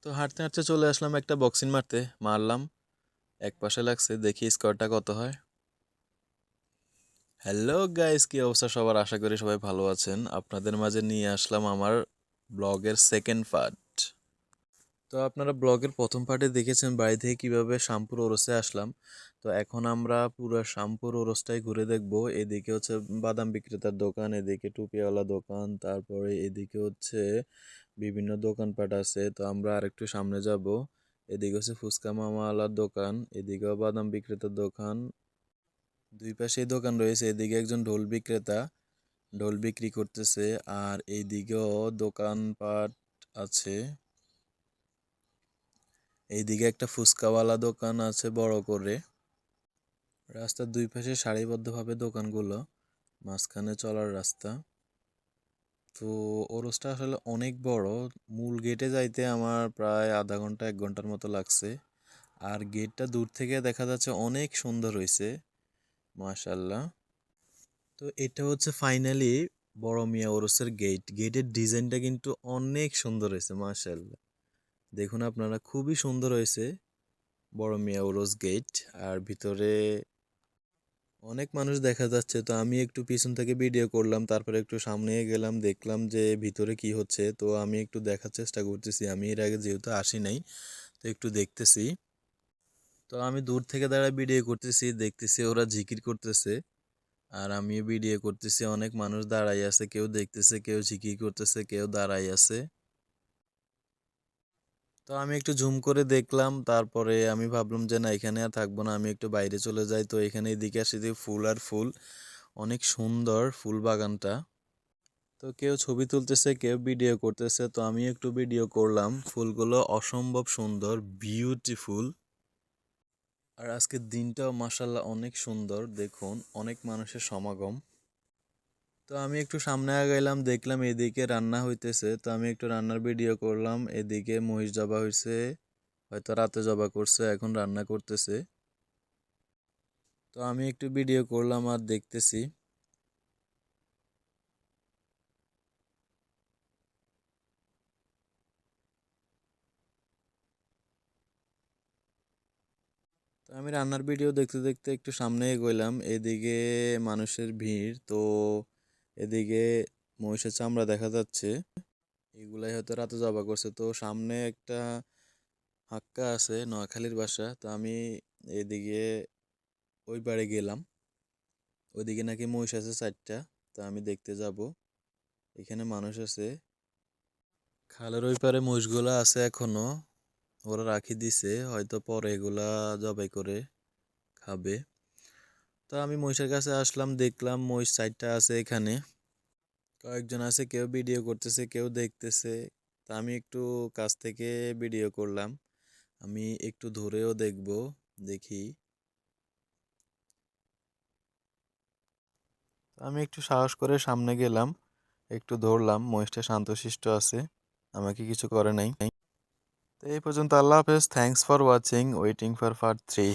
তো হাঁটতে হাঁটতে চলে আসলাম একটা বক্সিং মারতে, মারলাম। এক পাশে লাগছে, দেখি স্কোরটা কত হয়। হ্যালো গাইস, কি অবস্থা সবার? আশা করি সবাই ভালো আছেন। আপনাদের মাঝে নিয়ে আসলাম আমার ব্লগের সেকেন্ড পার্ট। তো আপনারা ব্লগের প্রথম পার্টে দেখেছেন বাড়ি থেকে কিভাবে শ্যামপুর ওরসে আসলাম। তো এখন আমরা পুরো শ্যামপুর ওরসটাই ঘুরে দেখব। এদিকে হচ্ছে বাদাম বিক্রেতার দোকান, এদিকে টুপিওয়ালা দোকান, তারপরে এদিকে হচ্ছে বিভিন্ন দোকানপাট আছে। তো আমরা আরেকটু সামনে যাব। এদিকে হচ্ছে ফুচকা মামাওয়ালার দোকান, এদিকেও বাদাম বিক্রেতার দোকান। দুই পাশেই দোকান রয়েছে। এদিকে একজন ঢোল বিক্রেতা ঢোল বিক্রি করতেছে, আর এইদিকেও দোকানপাট আছে। এইদিকে একটা ফুচকাওয়ালা দোকান আছে বড় করে। রাস্তার দুই পাশে সারিবদ্ধভাবে দোকানগুলো, মাঝখানে চলার রাস্তা। তো ওরসটা আসলে অনেক বড়। মূল গেটে যাইতে আমার প্রায় আধা ঘন্টা 1 ঘন্টার মতো লাগছে। আর গেটটা দূর থেকে দেখা যাচ্ছে অনেক সুন্দর হয়েছে, মাশাল্লাহ। তো এটা হচ্ছে ফাইনালি বড় মিয়া ওরসের গেট। গেটের ডিজাইনটা কিন্তু অনেক সুন্দর হয়েছে, মাশাল্লাহ। দেখুন আপনারা, খুবই সুন্দর হয়েছে বড় মিয়া ওরস গেট। আর ভিতরে অনেক মানুষ দেখা যাচ্ছে। তো আমি একটু পিছন থেকে ভিডিও করলাম, তারপরে একটু সামনে গেলাম, দেখলাম যে ভিতরে কি হচ্ছে। তো আমি একটু দেখার চেষ্টা করতেছি, আমি এর আগে যেহেতু আসি নাই, তো একটু দেখতেছি। তো আমি দূর থেকে দাঁড়ায় ভিডিও করতেছি, দেখতেছি ওরা জিকির করতেছে, আর আমি ভিডিও করতেছি। অনেক মানুষ দাঁড়াই আছে, কেউ দেখতেছে, কেউ জিকির করতেছে, কেউ দাঁড়াই আছে। তো আমি একটু জুম করে দেখলাম, তারপরে আমি ভাবলাম যে না, এখানে আর থাকবো না, আমি একটু বাইরে চলে যাই। তো এখানে এদিকে আসি যে ফুল আর ফুল, অনেক সুন্দর ফুল বাগানটা। তো কেউ ছবি তুলতেছে, কেউ ভিডিও করতেছে। তো আমি একটু ভিডিও করলাম। ফুলগুলো অসম্ভব সুন্দর, বিউটিফুল। আর আজকের দিনটাও মাসাল্লাহ অনেক সুন্দর। দেখুন, অনেক মানুষের সমাগম। তো আমি একটু সামনে আগাইলাম, দেখলাম এদিকে রান্না হইতেছে। তো আমি একটু রান্নার ভিডিও করলাম। এদিকে মহিষ জবা হয়েছে, হয়তো রাতে জবা করছে, এখন রান্না করতেছে। তো আমি একটু ভিডিও করলাম আর দেখতেছি। তো আমি রান্নার ভিডিও দেখতে দেখতে একটু সামনে এগোইলাম। এদিকে মানুষের ভিড়। তো এদিকে মহিষের চামড়া দেখা যাচ্ছে, এগুলাই হয়তো রাতে জবা করছে। তো সামনে একটা হাক্কা আছে, নোয়াখালীর বাসা। তো আমি এদিকে ওই বাড়ি গেলাম। ওইদিকে নাকি মহিষ আছে 4টা। তো আমি দেখতে যাব। এখানে মানুষ আছে। খালের ওই পারে মহিষগুলা আছে এখনো, ওরা রাখি দিছে, হয়তো পরে এগুলা জবাই করে খাবে। তো আমি মহিষের কাছে আসলাম, দেখলাম মহিষ 4টা আছে এখানে। কয়েকজন আছে, কেউ ভিডিও করতেছে, কেউ দেখতেছে। তা আমি একটু কাছ থেকে ভিডিও করলাম। আমি একটু ধরেও দেখব, দেখি। আমি একটু সাহস করে সামনে গেলাম, একটু ধরলাম। মহিষটা শান্তশিষ্ট আছে, আমাকে কিছু করে নাই। তো এই পর্যন্ত, আল্লাহ হাফেজ। Thanks for watching, waiting for part 3।